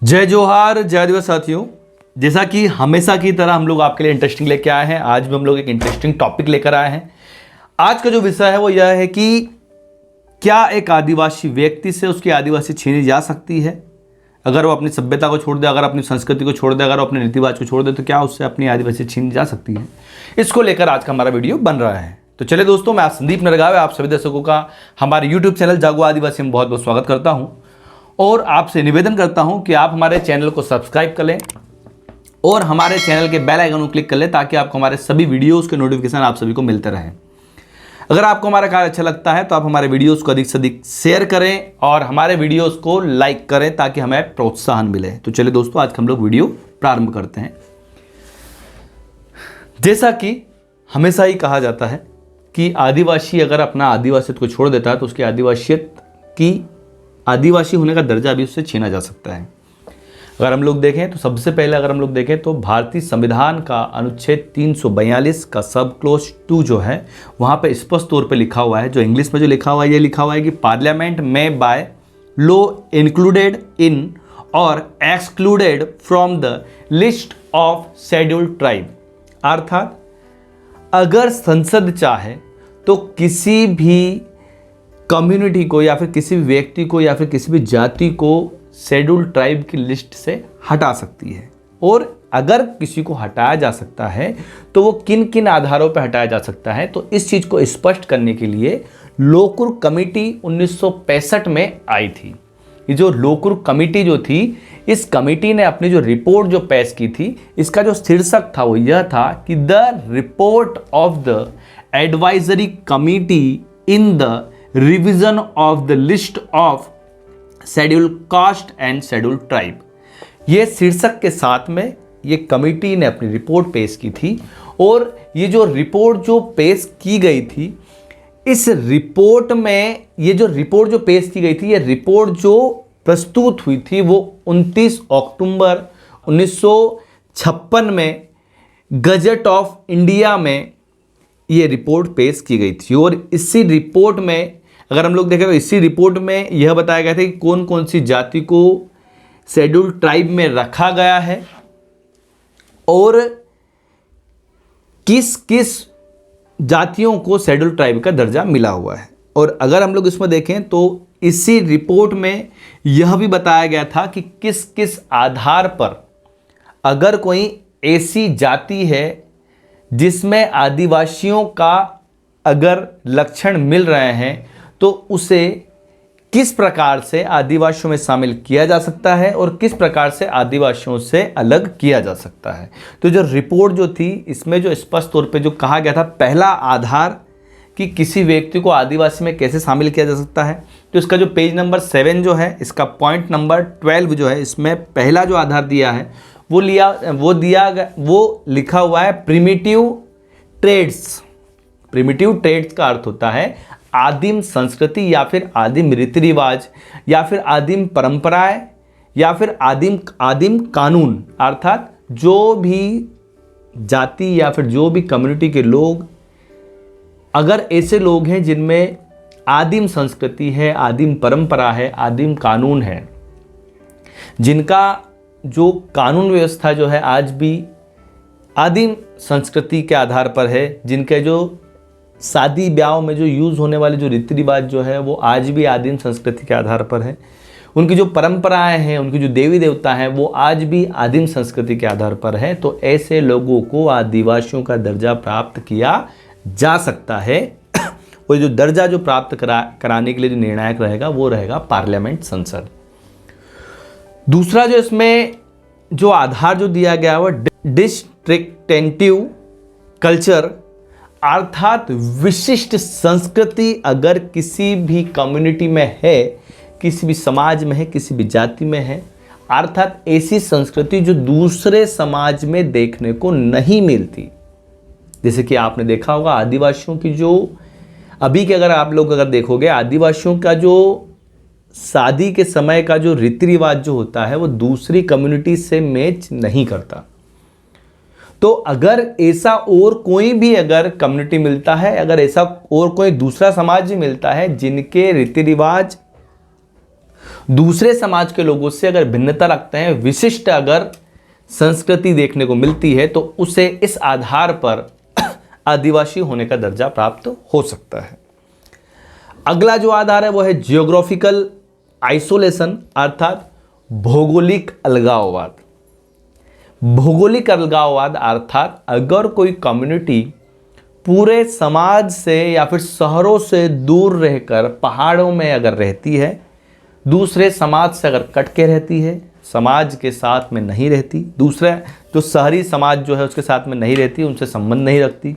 जय जोहार, जय दिवस साथियों। जैसा कि हमेशा की तरह हम लोग आपके लिए इंटरेस्टिंग लेके आए हैं। आज भी हम लोग एक इंटरेस्टिंग टॉपिक लेकर आए हैं। आज का जो विषय है वो यह है कि क्या एक आदिवासी व्यक्ति से उसकी आदिवासी छीनी जा सकती है। अगर वो अपनी सभ्यता को छोड़ दे, अगर अपनी संस्कृति को छोड़ दे, अगर वो अपने रीति रिवाज को छोड़ दे, तो क्या उससे अपनी आदिवासी छीनी जा सकती है। इसको लेकर आज का हमारा वीडियो बन रहा है। तो चलिए दोस्तों, मैं आप संदीप नरगावे, आप सभी दर्शकों का हमारे यूट्यूब चैनल जागो आदिवासी में बहुत बहुत स्वागत करता हूँ और आपसे निवेदन करता हूं कि आप हमारे चैनल को सब्सक्राइब कर लें और हमारे चैनल के बेल आइकन को क्लिक कर लें ताकि आपको हमारे सभी वीडियोस के नोटिफिकेशन आप सभी को मिलते रहें। अगर आपको हमारा कार्य अच्छा लगता है तो आप हमारे वीडियोस को अधिक से अधिक शेयर करें और हमारे वीडियोस को लाइक करें ताकि हमें प्रोत्साहन मिले। तो चलिए दोस्तों, आज हम लोग वीडियो प्रारंभ करते हैं। जैसा कि हमेशा ही कहा जाता है कि आदिवासी अगर अपना आदिवासियत को छोड़ देता है तो उसकी आदिवासी होने का दर्जा भी उससे छीना जा सकता है। अगर हम लोग देखें तो सबसे पहले अगर हम लोग देखें तो भारतीय संविधान का अनुच्छेद 342 का सब क्लोज 2 जो है वहाँ पे स्पष्ट तौर पे लिखा हुआ है, जो इंग्लिश में जो लिखा हुआ है ये लिखा हुआ है कि पार्लियामेंट में बाय लॉ इंक्लूडेड इन और excluded from the list of scheduled tribe. अर्थात अगर संसद चाहे तो किसी भी कम्युनिटी को या फिर किसी भी व्यक्ति को या फिर किसी भी जाति को शेड्यूल्ड ट्राइब की लिस्ट से हटा सकती है। और अगर किसी को हटाया जा सकता है तो वो किन किन आधारों पर हटाया जा सकता है, तो इस चीज़ को स्पष्ट करने के लिए लोकुर कमेटी 1965 में आई थी। ये जो लोकुर कमेटी जो थी, इस कमेटी ने अपनी जो रिपोर्ट जो पेश की थी, इसका जो शीर्षक था वो यह था कि the report of the advisory committee in the revision of the list of scheduled caste and scheduled tribe. ये शीर्षक के साथ में ये कमेटी ने अपनी रिपोर्ट पेश की थी। और ये जो रिपोर्ट जो पेश की गई थी, इस रिपोर्ट में ये जो रिपोर्ट जो पेश की गई थी, ये रिपोर्ट जो प्रस्तुत हुई थी वो 29 अक्टूबर 1956 में गजट ऑफ इंडिया में ये रिपोर्ट पेश की गई थी। और इसी रिपोर्ट में अगर हम लोग देखें तो इसी रिपोर्ट में यह बताया गया था कि कौन कौन सी जाति को शेड्यूल्ड ट्राइब में रखा गया है और किस किस जातियों को शेड्यूल्ड ट्राइब का दर्जा मिला हुआ है। और अगर हम लोग इसमें देखें तो इसी रिपोर्ट में यह भी बताया गया था कि किस किस आधार पर अगर कोई ऐसी जाति है जिसमें आदिवासियों का अगर लक्षण मिल रहे हैं तो उसे किस प्रकार से आदिवासियों में शामिल किया जा सकता है और किस प्रकार से आदिवासियों से अलग किया जा सकता है। तो जो रिपोर्ट जो थी, इसमें जो स्पष्ट तौर पे जो कहा गया था, पहला आधार कि किसी व्यक्ति को आदिवासी में कैसे शामिल किया जा सकता है, तो इसका जो पेज नंबर 7 जो है, इसका पॉइंट नंबर 12 जो है, इसमें पहला जो आधार दिया है वो लिखा हुआ है प्रिमिटिव ट्रेड्स। प्रिमिटिव ट्रेड्स का अर्थ होता है आदिम संस्कृति या फिर आदिम रीति रिवाज या फिर आदिम परंपराएं या फिर आदिम कानून। अर्थात जो भी जाति या फिर जो भी कम्युनिटी के लोग, अगर ऐसे लोग हैं जिनमें आदिम संस्कृति है, आदिम परंपरा है, आदिम कानून है, जिनका जो कानून व्यवस्था जो है आज भी आदिम संस्कृति के आधार पर है, जिनके जो शादी ब्याह में जो यूज़ होने वाले जो रीति रिवाज जो है वो आज भी आदिम संस्कृति के आधार पर है, उनकी जो परंपराएं हैं, उनकी जो देवी देवता हैं वो आज भी आदिम संस्कृति के आधार पर है, तो ऐसे लोगों को आदिवासियों का दर्जा प्राप्त किया जा सकता है। और जो दर्जा जो प्राप्त कराने के लिए जो निर्णायक रहेगा वो रहेगा पार्लियामेंट, संसद। दूसरा जो इसमें जो आधार जो दिया गया वो डिस्ट्रिक्टेंटिव कल्चर, अर्थात विशिष्ट संस्कृति अगर किसी भी कम्युनिटी में है, किसी भी समाज में है, किसी भी जाति में है, अर्थात ऐसी संस्कृति जो दूसरे समाज में देखने को नहीं मिलती। जैसे कि आपने देखा होगा आदिवासियों की जो अभी के अगर आप लोग अगर देखोगे, आदिवासियों का जो शादी के समय का जो रीति रिवाज जो होता है वो दूसरी कम्युनिटी से मैच नहीं करता। तो अगर ऐसा और कोई भी अगर कम्युनिटी मिलता है, अगर ऐसा और कोई दूसरा समाज भी मिलता है जिनके रीति रिवाज दूसरे समाज के लोगों से अगर भिन्नता रखते हैं, विशिष्ट अगर संस्कृति देखने को मिलती है, तो उसे इस आधार पर आदिवासी होने का दर्जा प्राप्त हो सकता है। अगला जो आधार है वो है जियोग्राफिकल आइसोलेशन, अर्थात भौगोलिक अलगाववाद। भौगोलिक अलगाववाद अर्थात अगर कोई कम्युनिटी पूरे समाज से या फिर शहरों से दूर रहकर पहाड़ों में अगर रहती है, दूसरे समाज से अगर कट के रहती है, समाज के साथ में नहीं रहती, दूसरा जो शहरी समाज जो है उसके साथ में नहीं रहती, उनसे संबंध नहीं रखती,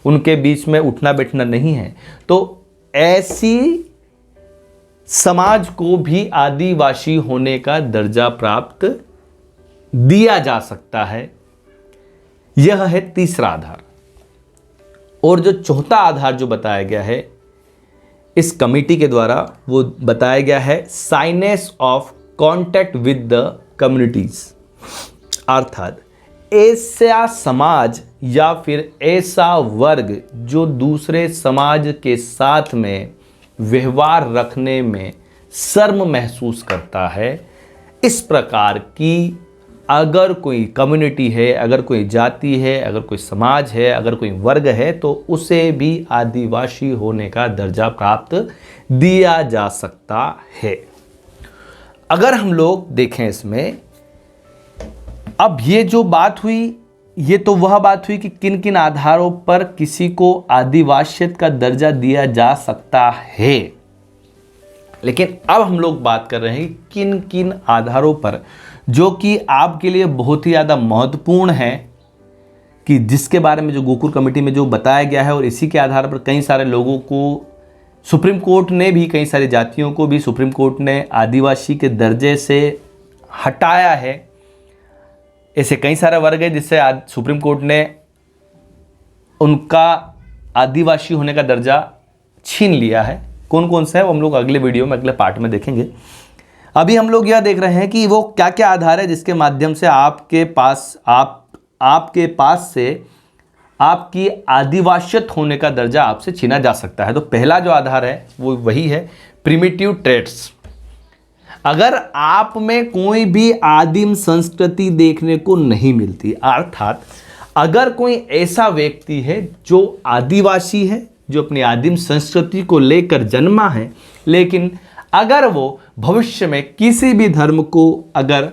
उनके बीच में उठना बैठना नहीं है, तो ऐसी समाज को भी आदिवासी होने का दर्जा प्राप्त दिया जा सकता है। यह है तीसरा आधार। और जो चौथा आधार जो बताया गया है इस कमिटी के द्वारा, वो बताया गया है signs of contact with the communities, अर्थात ऐसा समाज या फिर ऐसा वर्ग जो दूसरे समाज के साथ में व्यवहार रखने में शर्म महसूस करता है, इस प्रकार की अगर कोई कम्युनिटी है, अगर कोई जाति है, अगर कोई समाज है, अगर कोई वर्ग है, तो उसे भी आदिवासी होने का दर्जा प्राप्त दिया जा सकता है। अगर हम लोग देखें इसमें, अब ये जो बात हुई, ये तो वह बात हुई कि किन किन आधारों पर किसी को आदिवासियत का दर्जा दिया जा सकता है। लेकिन अब हम लोग बात कर रहे हैं किन किन आधारों पर, जो कि आपके लिए बहुत ही ज़्यादा महत्वपूर्ण है, कि जिसके बारे में जो गोकुल कमेटी में जो बताया गया है, और इसी के आधार पर कई सारे लोगों को सुप्रीम कोर्ट ने भी, कई सारी जातियों को भी सुप्रीम कोर्ट ने आदिवासी के दर्जे से हटाया है। ऐसे कई सारे वर्ग है जिससे सुप्रीम कोर्ट ने उनका आदिवासी होने का दर्जा छीन लिया है। कौन कौन सा है वो हम लोग अगले वीडियो में, अगले पार्ट में देखेंगे। अभी हम लोग यह देख रहे हैं कि वो क्या क्या आधार है जिसके माध्यम से आपके पास से आपकी आदिवासियत होने का दर्जा आपसे छीना जा सकता है। तो पहला जो आधार है वो वही है प्रिमिटिव ट्रेट्स। अगर आप में कोई भी आदिम संस्कृति देखने को नहीं मिलती, अर्थात अगर कोई ऐसा व्यक्ति है जो आदिवासी है, जो अपनी आदिम संस्कृति को लेकर जन्मा है, लेकिन अगर वो भविष्य में किसी भी धर्म को अगर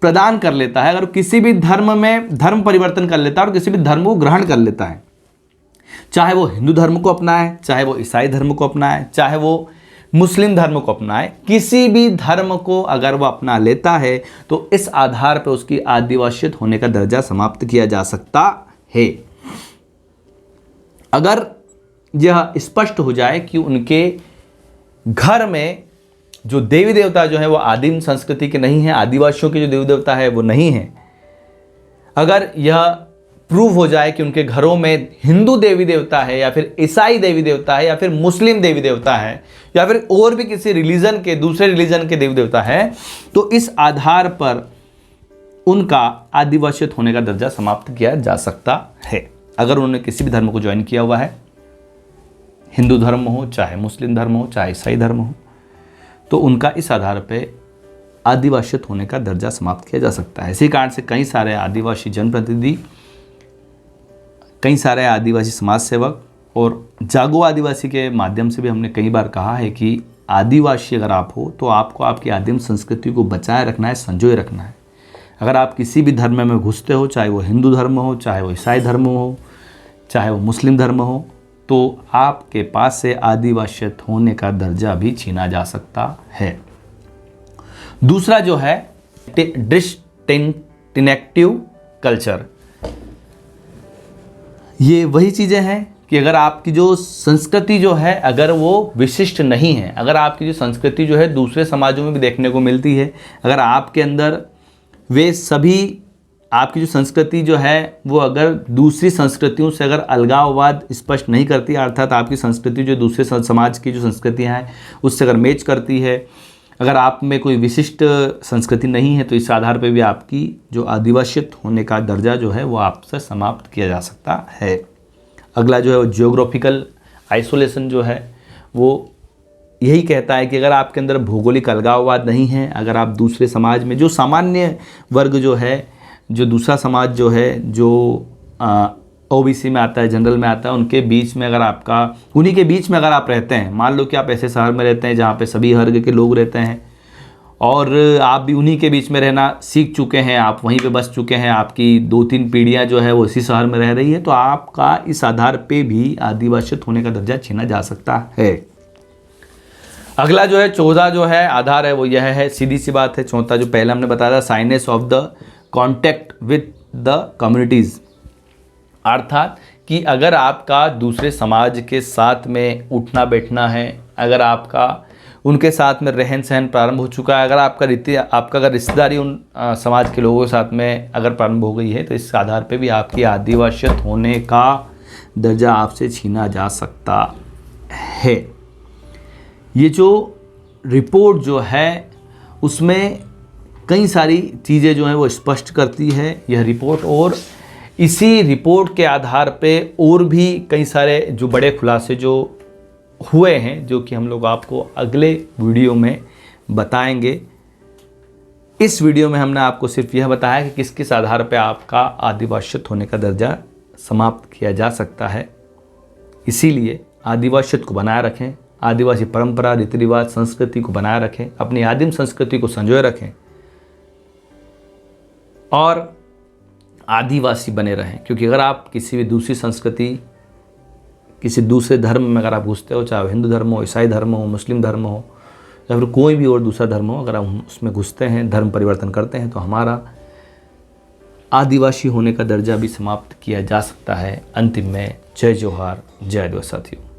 प्रदान कर लेता है, अगर किसी भी धर्म में धर्म परिवर्तन कर लेता है और किसी भी धर्म को ग्रहण कर लेता है, चाहे वो हिंदू धर्म को अपनाए, चाहे वो ईसाई धर्म को अपनाए, चाहे वो मुस्लिम धर्म को अपनाए, किसी भी धर्म को अगर वो अपना लेता है, तो इस आधार पर उसकी आदिवासियत होने का दर्जा समाप्त किया जा सकता है। अगर यह स्पष्ट हो जाए कि उनके घर में जो देवी देवता जो है वो आदिम संस्कृति के नहीं है, आदिवासियों के जो देवी देवता है वो नहीं है, अगर यह प्रूव हो जाए कि उनके घरों में हिंदू देवी देवता है, या फिर ईसाई देवी देवता है, या फिर मुस्लिम देवी देवता है, या फिर और भी किसी रिलीजन के, दूसरे रिलीजन के देवी देवता है, तो इस आधार पर उनका आदिवासियत होने का दर्जा समाप्त किया जा सकता है। अगर उन्होंने किसी भी धर्म को ज्वाइन किया हुआ है, हिंदू धर्म हो, चाहे मुस्लिम धर्म हो, चाहे ईसाई धर्म हो, तो उनका इस आधार पर आदिवासियत होने का दर्जा समाप्त किया जा सकता है। इसी कारण से कई सारे आदिवासी जनप्रतिनिधि, कई सारे आदिवासी समाज सेवक और जागो आदिवासी के माध्यम से भी हमने कई बार कहा है कि आदिवासी अगर आप हो तो आपको आपकी आदिम संस्कृति को बचाए रखना है, संजोए रखना है। अगर आप किसी भी धर्म में घुसते हो, चाहे वो हिंदू धर्म हो, चाहे वो ईसाई धर्म हो, चाहे वो मुस्लिम धर्म हो, तो आपके पास से आदिवासियत होने का दर्जा भी छीना जा सकता है। दूसरा जो है डिस्टिंक्टिव कल्चर। ये वही चीज़ें हैं कि अगर आपकी जो संस्कृति जो है अगर वो विशिष्ट नहीं है, अगर आपकी जो संस्कृति जो है दूसरे समाजों में भी देखने को मिलती है, अगर आपके अंदर वे सभी, आपकी जो संस्कृति जो है वो अगर दूसरी संस्कृतियों से अगर अलगाववाद स्पष्ट नहीं करती, अर्थात आपकी संस्कृति जो दूसरे समाज की जो संस्कृतियाँ हैं उससे अगर मैच करती है, अगर आप में कोई विशिष्ट संस्कृति नहीं है, तो इस आधार पर भी आपकी जो आदिवासियत होने का दर्जा जो है वो आपसे समाप्त किया जा सकता है। अगला जो है वो जियोग्राफिकल आइसोलेशन जो है वो यही कहता है कि अगर आपके अंदर भौगोलिक अलगाववाद नहीं है, अगर आप दूसरे समाज में जो सामान्य वर्ग जो है, जो दूसरा समाज जो है, जो ओबीसी में आता है, जनरल में आता है, उनके बीच में अगर आपका, उन्हीं के बीच में अगर आप रहते हैं, मान लो कि आप ऐसे शहर में रहते हैं जहाँ पे सभी वर्ग के लोग रहते हैं और आप भी उन्हीं के बीच में रहना सीख चुके हैं, आप वहीं पे बस चुके हैं, आपकी 2-3 पीढ़ियाँ जो है वो इसी शहर में रह रही है, तो आपका इस आधार पे भी आदिवासियत होने का दर्जा छीना जा सकता है। अगला जो है 14 जो है आधार है वो यह है, सीधी सी बात है। 14 जो पहले हमने बताया था, signs of the contact with the communities, अर्थात कि अगर आपका दूसरे समाज के साथ में उठना बैठना है, अगर आपका उनके साथ में रहन सहन प्रारंभ हो चुका है, अगर आपका अगर रिश्तेदारी उन समाज के लोगों के साथ में अगर प्रारंभ हो गई है, तो इस आधार पे भी आपकी आदिवासियत होने का दर्जा आपसे छीना जा सकता है। ये जो रिपोर्ट जो है उसमें कई सारी चीज़ें जो हैं वो स्पष्ट करती है यह रिपोर्ट, और इसी रिपोर्ट के आधार पे और भी कई सारे जो बड़े खुलासे जो हुए हैं, जो कि हम लोग आपको अगले वीडियो में बताएंगे। इस वीडियो में हमने आपको सिर्फ यह बताया कि किस किस आधार पे आपका आदिवासियत होने का दर्जा समाप्त किया जा सकता है। इसीलिए आदिवासियत को बनाए रखें, आदिवासी परंपरा, रीति रिवाज, संस्कृति को बनाए रखें, अपनी आदिम संस्कृति को संजोए रखें और आदिवासी बने रहें। क्योंकि अगर आप किसी भी दूसरी संस्कृति, किसी दूसरे धर्म में अगर आप घुसते हो, चाहे हिंदू धर्म हो, ईसाई धर्म हो, मुस्लिम धर्म हो या फिर कोई भी और दूसरा धर्म हो, अगर आप उसमें घुसते हैं, धर्म परिवर्तन करते हैं, तो हमारा आदिवासी होने का दर्जा भी समाप्त किया जा सकता है। अंतिम में जय जोहार, जय आदिवासी साथियों।